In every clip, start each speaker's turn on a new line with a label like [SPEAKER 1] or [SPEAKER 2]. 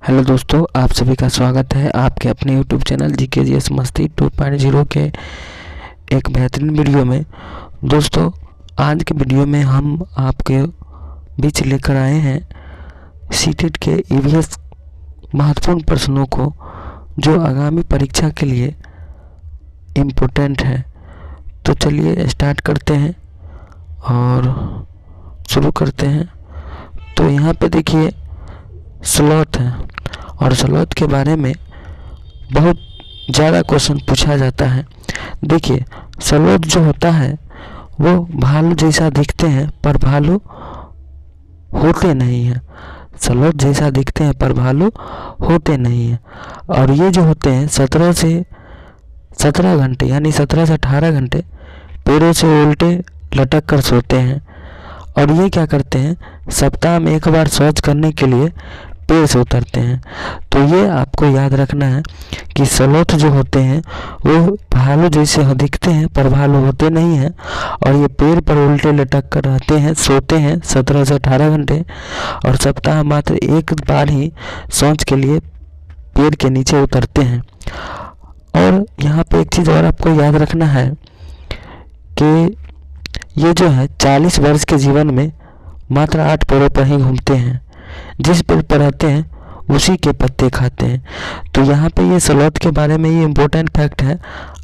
[SPEAKER 1] Hello दोस्तों, आप सभी का स्वागत है आपके अपने यूट्यूब चैनल GKGS मस्ती 2.0 के एक बेहतरीन वीडियो में। दोस्तों, आज के वीडियो में हम आपके बीच लेकर आए हैं सीटेट के EVS महत्वपूर्ण प्रश्नों को जो आगामी परीक्षा के लिए इम्पोर्टेंट है। तो चलिए स्टार्ट करते हैं और शुरू करते हैं। तो यहाँ पे देखिए स्लॉथ है और स्लॉथ के बारे में बहुत ज़्यादा क्वेश्चन पूछा जाता है। देखिए स्लॉथ जो होता है वो भालू जैसा दिखते हैं पर भालू होते नहीं हैं। स्लॉथ जैसा दिखते हैं पर भालू होते नहीं हैं। और ये जो होते हैं 17 से 17 घंटे यानी 17 से 18 घंटे पैरों से उल्टे लटक कर सोते हैं। और ये क्या करते हैं, सप्ताह में एक बार शौच करने के लिए पेड़ से उतरते हैं। तो ये आपको याद रखना है कि स्लॉथ जो होते हैं वो भालू जैसे दिखते हैं पर भालू होते नहीं हैं। और ये पेड़ पर उल्टे लटक कर रहते हैं, सोते हैं 17 से 18 घंटे और सप्ताह मात्र एक बार ही शौच के लिए पेड़ के नीचे उतरते हैं। और यहाँ पे एक चीज़ और आपको याद रखना है कि ये जो है 40 वर्ष के जीवन में मात्र 8 पेड़ों पर ही घूमते हैं। जिस पेड़ पर रहते हैं उसी के पत्ते खाते हैं। तो यहाँ पे ये स्लॉथ के बारे में ये इम्पोर्टेंट फैक्ट है,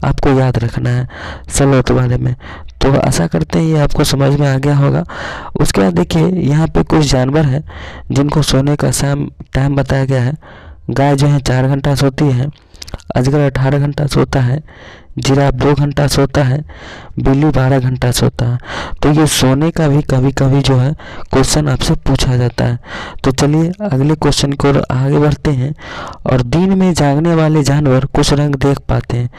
[SPEAKER 1] आपको याद रखना है स्लॉथ के बारे में। तो आशा करते हैं ये आपको समझ में आ गया होगा। उसके बाद देखिए यहाँ पे कुछ जानवर हैं जिनको सोने का टाइम बताया गया है। गाय जो है 4 घंटा सोती है, अजगर 18 घंटा सोता है, जिराफ 2 घंटा सोता है, बिल्ली 12 घंटा सोता है। तो ये सोने का भी कभी कभी जो है क्वेश्चन आपसे पूछा जाता है। तो चलिए अगले क्वेश्चन की ओर आगे बढ़ते हैं। और दिन में जागने वाले जानवर कुछ रंग देख पाते हैं।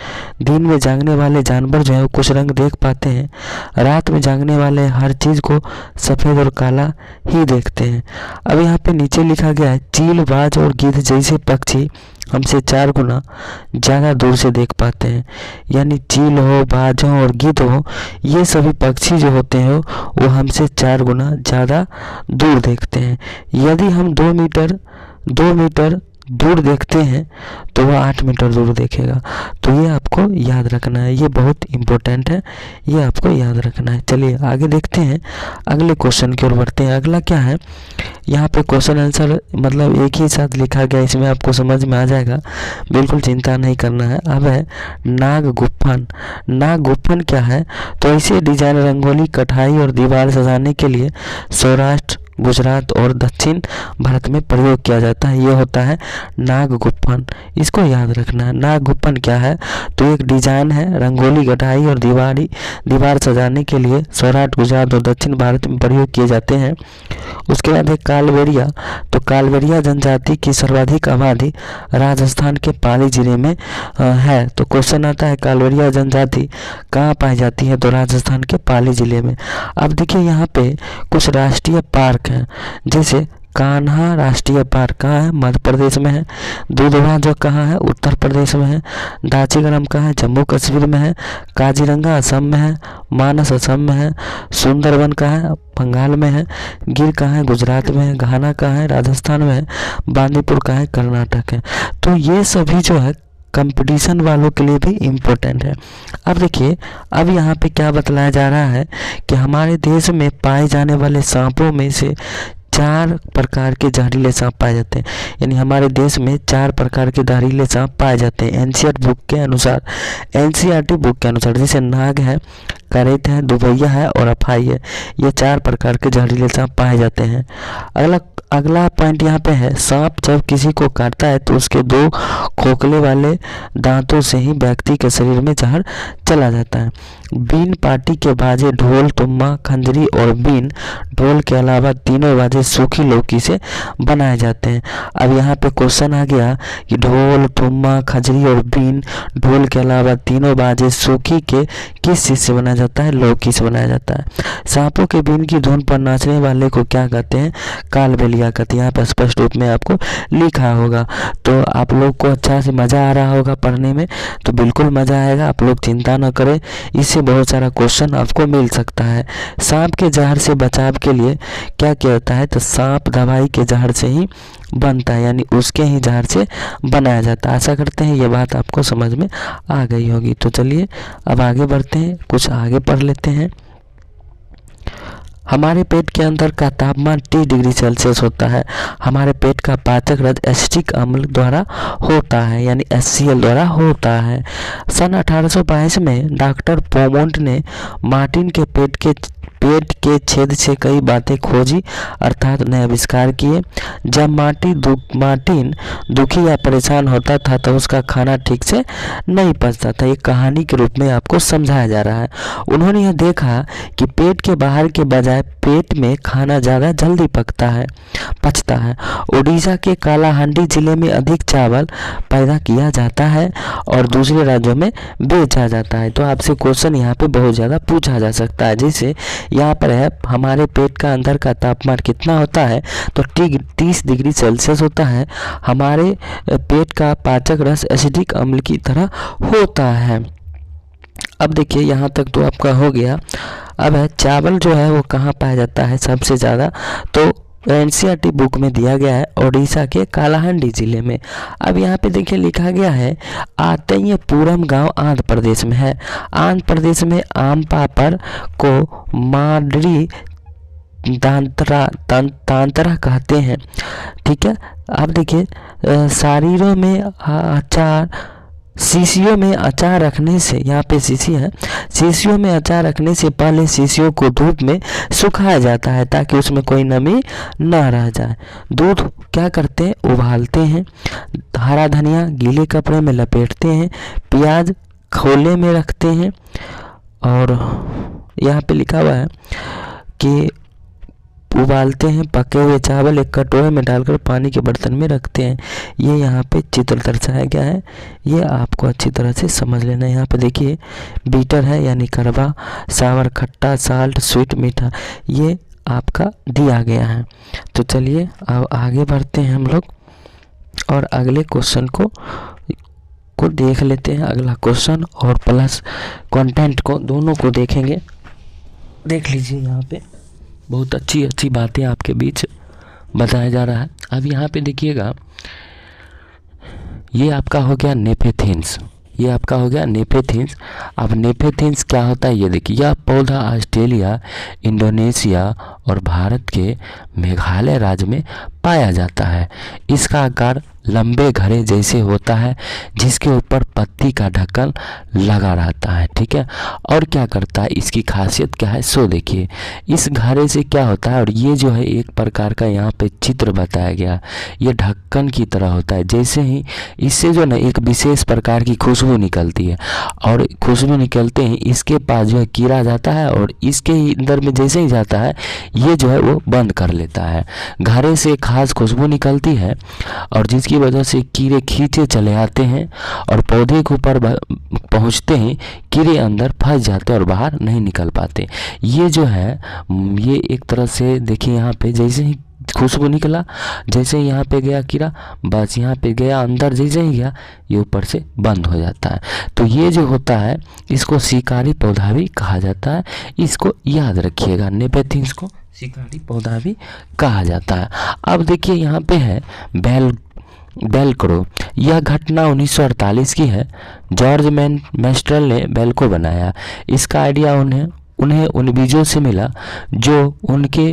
[SPEAKER 1] दिन में जागने वाले जानवर जो है वो कुछ रंग देख पाते हैं। रात में जागने वाले हर चीज़ को सफ़ेद और काला ही देखते हैं। अब यहाँ पे नीचे लिखा गया है चील, बाज और गिद्ध जैसे पक्षी हमसे 4 गुना ज़्यादा दूर से देख पाते हैं। यानी चील हो, बाज हो और गिद्ध हो, ये सभी पक्षी जो होते हैं वो हमसे 4 गुना ज़्यादा दूर देखते हैं। यदि हम 2 मीटर दूर देखते हैं तो वह 8 मीटर दूर देखेगा। तो ये आपको याद रखना है, ये बहुत इम्पोर्टेंट है, ये आपको याद रखना है। चलिए आगे देखते हैं, अगले क्वेश्चन की ओर बढ़ते हैं। अगला क्या है, यहाँ पे क्वेश्चन आंसर मतलब एक ही साथ लिखा गया, इसमें आपको समझ में आ जाएगा, बिल्कुल चिंता नहीं करना है। अब है नागगुफन। नागगुफन क्या है, तो ऐसे डिजाइन रंगोली, कढ़ाई और दीवार सजाने के लिए सौराष्ट्र, गुजरात और दक्षिण भारत में प्रयोग किया जाता है। ये होता है नागगुफन, इसको याद रखना है। नागगुफन क्या है, तो एक डिजाइन है रंगोली, कढ़ाई और दीवार सजाने के लिए सौराष्ट्र, गुजरात और दक्षिण भारत में प्रयोग किए जाते हैं। उसके बाद है कालबेलिया। तो कालबेलिया जनजाति की सर्वाधिक आबादी राजस्थान के पाली जिले में है। तो क्वेश्चन आता है कालबेलिया जनजाति कहाँ पाई जाती है, तो राजस्थान के पाली जिले में। अब देखिए यहाँ पे कुछ राष्ट्रीय पार्क हैं, जैसे कान्हा राष्ट्रीय पार्क कहाँ है, मध्य प्रदेश में है। दुधवा जो कहाँ है, उत्तर प्रदेश में है। दाचीग्राम कहाँ है, जम्मू कश्मीर में है। काजीरंगा असम में है, मानस असम में है। सुंदरबन कहाँ है, बंगाल में है। गिर कहाँ है, गुजरात में है। घाना कहाँ है, राजस्थान में है। बांदीपुर कहाँ है, कर्नाटक है। तो ये सभी जो है कंपटीशन वालों के लिए भी इम्पोर्टेंट है। अब देखिए, अब यहाँ पे क्या बतलाया जा रहा है कि हमारे देश में पाए जाने वाले सांपों में से 4 प्रकार के जहरीले सांप पाए जाते हैं। यानी हमारे देश में 4 प्रकार के जहरीले सांप पाए जाते हैं एनसीईआरटी बुक के अनुसार। जैसे नाग है, करेत है, दुबैया है और अफाई है। ये 4 प्रकार के जहरीले सांप पाए जाते हैं। अगला पॉइंट यहाँ पे है, सांप जब किसी को काटता है तो उसके 2 खोखले वाले दांतों से ही व्यक्ति के शरीर में जहर चला जाता है। बीन पार्टी के बाजे ढोल, तुम्मा, खंजरी और बीन ढोल के अलावा तीनों बाजे सूखी लौकी से बनाए जाते हैं। अब यहाँ पे क्वेश्चन आ गया कि ढोल, तुम्मा, खंजरी और बीन ढोल के अलावा तीनों बाजे सूखी के किस चीज़ से बनाया जाता है, लौकी से बनाया जाता है। सांपों के बीन की धुन पर नाचने वाले को क्या कहते हैं, कालबेलिया लियाकत यहाँ पर स्पष्ट रूप में आपको लिखा होगा। तो आप लोग को अच्छा से मज़ा आ रहा होगा पढ़ने में, तो बिल्कुल मज़ा आएगा, आप लोग चिंता न करें, इससे बहुत सारा क्वेश्चन आपको मिल सकता है। सांप के जहर से बचाव के लिए क्या क्या होता है, तो सांप दवाई के जहर से ही बनता है, यानी उसके ही जहर से बनाया जाता है। आशा करते हैं ये बात आपको समझ में आ गई होगी। तो चलिए अब आगे बढ़ते हैं, कुछ आगे पढ़ लेते हैं। हमारे पेट के अंदर का तापमान 30 डिग्री सेल्सियस होता है। हमारे पेट का पाचक रज एसिटिक अम्ल द्वारा होता है, यानी HCl द्वारा होता है। सन 1822 में डॉक्टर पोमोंट ने मार्टिन के पेट के छेद से कई बातें खोजी, अर्थात नए आविष्कार किए। जब मार्टिन दुखी या परेशान होता था तो उसका खाना ठीक से नहीं पचता था। एक कहानी के रूप में आपको समझाया जा रहा है। उन्होंने यह देखा कि पेट के बाहर के बजाय पेट में खाना ज़्यादा जल्दी पचता है। उड़ीसा के कालाहांडी जिले में अधिक चावल पैदा किया जाता है और दूसरे राज्यों में बेचा जाता है। तो आपसे क्वेश्चन यहाँ पे बहुत ज़्यादा पूछा जा सकता है। जैसे यहाँ पर है, हमारे पेट का अंदर का तापमान कितना होता है, तो 30 डिग्री सेल्सियस होता है। हमारे पेट का पाचक रस एसिडिक अम्ल की तरह होता है। अब देखिए यहाँ तक तो आपका हो गया। अब है चावल जो है वो कहाँ पाया जाता है सबसे ज़्यादा, तो NCERT बुक में दिया गया है उड़ीसा के कालाहांडी जिले में। अब यहाँ पे देखिए लिखा गया है आतैयपुरम गांव आंध्र प्रदेश में है। आंध्र प्रदेश में आम पापड़ को माडरी तांतरा कहते हैं, ठीक है। अब देखिए शरीरों में अचार शीशियों में अचार रखने से, यहाँ पे शीशी है, शीशियों में अचार रखने से पहले शीशियों को धूप में सुखाया जाता है ताकि उसमें कोई नमी ना रह जाए। दूध क्या करते हैं, उबालते हैं। हरा धनिया गीले कपड़े में लपेटते हैं। प्याज खोले में रखते हैं। और यहाँ पे लिखा हुआ है कि उबालते हैं। पके हुए चावल एक कटोरे में डालकर पानी के बर्तन में रखते हैं। ये यहाँ पे चित्र दर्शाया गया है, ये आपको अच्छी तरह से समझ लेना है। यहाँ पे देखिए बीटर है, यानी कड़वा, सावर खट्टा, साल्ट स्वीट मीठा, ये आपका दिया गया है। तो चलिए अब आगे बढ़ते हैं हम लोग और अगले क्वेश्चन को देख लेते हैं। अगला क्वेश्चन और प्लस कंटेंट को दोनों को देखेंगे। देख लीजिए यहाँ पे बहुत अच्छी बातें आपके बीच बताया जा रहा है। अब यहाँ पे देखिएगा, ये आपका हो गया नेफेथिन्स, ये आपका हो गया नेफेथिन्स। अब नेफेथिन्स क्या होता है ये देखिए, यह पौधा ऑस्ट्रेलिया, इंडोनेशिया और भारत के मेघालय राज्य में पाया जाता है। इसका आकार लंबे घड़े जैसे होता है जिसके ऊपर पत्ती का ढक्कन लगा रहता है, ठीक है। और क्या करता है, इसकी खासियत क्या है सो देखिए। इस घड़े से क्या होता है, और ये जो है एक प्रकार का यहाँ पे चित्र बताया गया, ये ढक्कन की तरह होता है। जैसे ही इससे जो ना एक विशेष प्रकार की खुशबू निकलती है, और खुशबू निकलते ही इसके पास जो है कीड़ा जाता है और इसके अंदर में जैसे ही जाता है ये जो है वो बंद कर लेता है। घड़े से खास खुशबू निकलती है और जिसकी वजह से कीड़े खींचे चले आते हैं और पौधे के ऊपर पहुंचते ही कीड़े अंदर फंस जाते हैं और बाहर नहीं निकल पाते। ये जो है ये एक तरह से देखिए, यहाँ पे जैसे ही खुशबू निकला, जैसे ही यहाँ पे गया कीड़ा, बस यहाँ पे गया अंदर, जैसे ही गया ये ऊपर से बंद हो जाता है। तो ये जो होता है इसको शिकारी पौधा भी कहा जाता है, इसको याद रखिएगा। नेफेथिन्स को शिकारी पौधा भी कहा जाता है। अब देखिए यहाँ पे है वेलक्रो। यह घटना 1948 की है। जॉर्ज मेस्ट्रेल ने वेलक्रो बनाया। इसका आइडिया उन्हें उन बीजों से मिला जो उनके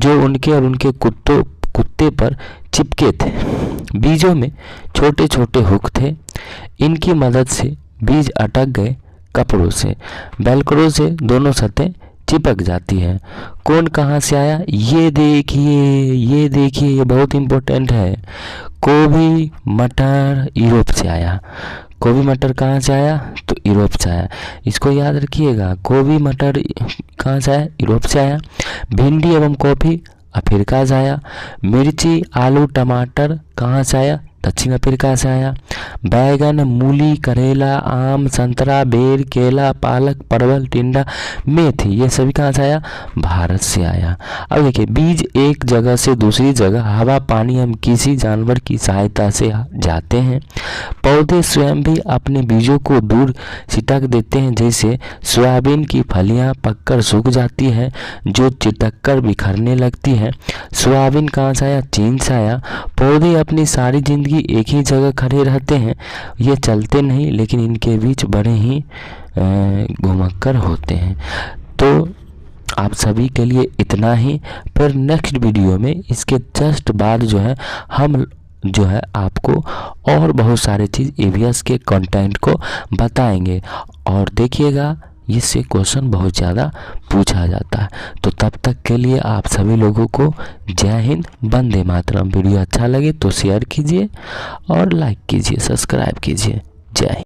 [SPEAKER 1] और उनके कुत्ते पर चिपके थे। बीजों में छोटे छोटे हुक थे। इनकी मदद से बीज अटक गए कपड़ों से। वेलक्रो से दोनों सतहें चिपक जाती है। कौन कहाँ से आया, ये देखिए ये बहुत इम्पोर्टेंट है। गोभी मटर यूरोप से आया। गोभी मटर कहाँ से आया, तो यूरोप से आया। इसको याद रखिएगा, गोभी मटर कहाँ से आया, यूरोप से आया। भिंडी एवं कॉफी अफ्रीका से आया। मिर्ची आलू टमाटर कहाँ से आया, दक्षिण अफ्रीका से आया। बैगन, मूली, करेला, आम, संतरा, बेर, केला, पालक, परवल, टिंडा, मेथी, ये सभी कहाँ से आया? भारत से आया। अब देखिए, बीज एक जगह से दूसरी जगह हवा, पानी एवं किसी जानवर की सहायता से जाते हैं। पौधे स्वयं भी अपने बीजों को दूर छिटक देते हैं। जैसे सोयाबीन की फलियां पककर सूख जाती है जो चिटक बिखरने लगती है। सोयाबीन कहाँ से आया? चीन से आया। पौधे अपनी सारी जिंदगी एक ही जगह खड़े रहते हैं। ये चलते नहीं, लेकिन इनके बीच बड़े ही घुमक्कर होते हैं। तो आप सभी के लिए इतना ही। फिर नेक्स्ट वीडियो में इसके जस्ट बाद जो है हम जो है आपको और बहुत सारे चीज़ EVS के कंटेंट को बताएंगे। और देखिएगा, इससे क्वेश्चन बहुत ज़्यादा पूछा जाता है। तो तब तक के लिए आप सभी लोगों को जय हिंद, वंदे मातरम। वीडियो अच्छा लगे तो शेयर कीजिए और लाइक कीजिए, सब्सक्राइब कीजिए। जय हिंद।